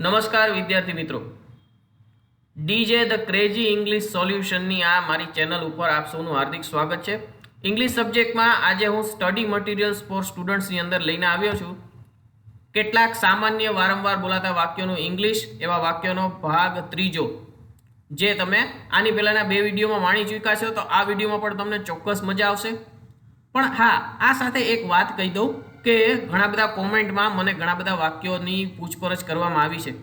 નમસ્કાર વિદ્યાર્થી મિત્રો, ડીજે ધ ક્રેઝી ઇંગ્લિશ સોલ્યુશનની આ મારી ચેનલ ઉપર આપ સૌનું હાર્દિક સ્વાગત છે. ઇંગ્લિશ સબ્જેક્ટમાં આજે હું સ્ટડી મટીરિયલ્સ ફોર સ્ટુડન્ટ્સની અંદર લઈને આવ્યો છું કેટલાક સામાન્ય વારંવાર બોલાતા વાક્યોનું ઇંગ્લિશ, એવા વાક્યોનો ભાગ ત્રીજો, જે તમે આની પહેલાના બે વિડીયોમાં માણી ચૂક્યા છો. તો આ વિડીયોમાં પણ તમને ચોક્કસ મજા આવશે. પણ હા, આ સાથે એક વાત કહી દઉં કે ઘણા બધા કોમેન્ટમાં મને ઘણા બધા વાક્યોની પૂછપરછ કરવામાં આવી છે.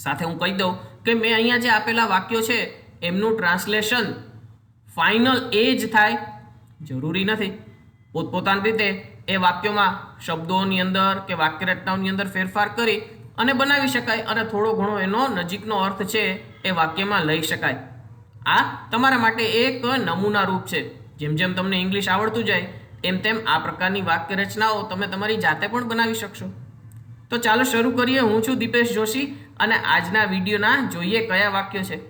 સાથે હું કહી દઉં કે મેં અહીંયા જે આપેલા વાક્યો છે એમનું ટ્રાન્સલેશન ફાઇનલ એ જ થાય જરૂરી નથી. પોતપોતાની રીતે એ વાક્યોમાં શબ્દોની અંદર કે વાક્યરચનાઓની અંદર ફેરફાર કરી અને બનાવી શકાય અને થોડો ઘણો એનો નજીકનો અર્થ છે એ વાક્યમાં લઈ શકાય. આ તમારા માટે એક નમૂના રૂપ છે. જેમ જેમ તમને ઇંગ્લિશ આવડતું જાય એમ તેમ આ પ્રકારની વાક્ય રચનાઓ તમે તમારી જાતે પણ બનાવી શકશો. તો ચાલો શરૂ કરીએ. હું છું દીપેશ જોશી અને આજના વિડીયોના જોઈએ કયા વાક્યો છે.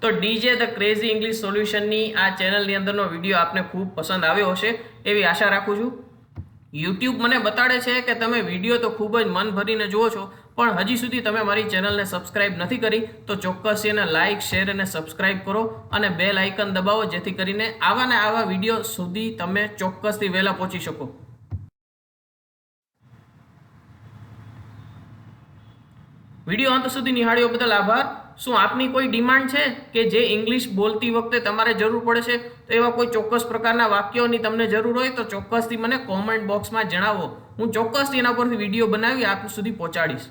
તો ડીજે ધ ક્રેઝી ઇંગ્લિશ સોલ્યુશનની આ ચેનલની અંદરનો વિડીયો આપને ખૂબ પસંદ આવ્યો હશે એવી આશા રાખું છું. યુટ્યુબ મને બતાડે છે કે તમે વિડીયો તો ખૂબ જ મન ભરીને જુઓ છો, પણ હજી સુધી તમે મારી ચેનલને સબસ્ક્રાઇબ નથી કરી તો ચોક્કસ એને લાઇક, શેર અને સબસ્ક્રાઇબ કરો અને બેલ આઇકન દબાવો, જેથી કરીને આવા ને આવા વિડીયો સુધી તમે ચોક્કસથી વહેલા પહોંચી શકો. વિડીયો અંત સુધી નિહાળ્યો બદલ આભાર. શું આપની કોઈ ડિમાન્ડ છે કે જે ઇંગ્લિશ બોલતી વખતે તમારે જરૂર પડે છે, તો એવા કોઈ ચોક્કસ પ્રકારના વાક્યોની તમને જરૂર હોય તો ચોક્કસથી મને કોમેન્ટ બોક્સમાં જણાવો. હું ચોક્કસથી એના પરથી વિડીયો બનાવી આપ સુધી પહોંચાડીશ.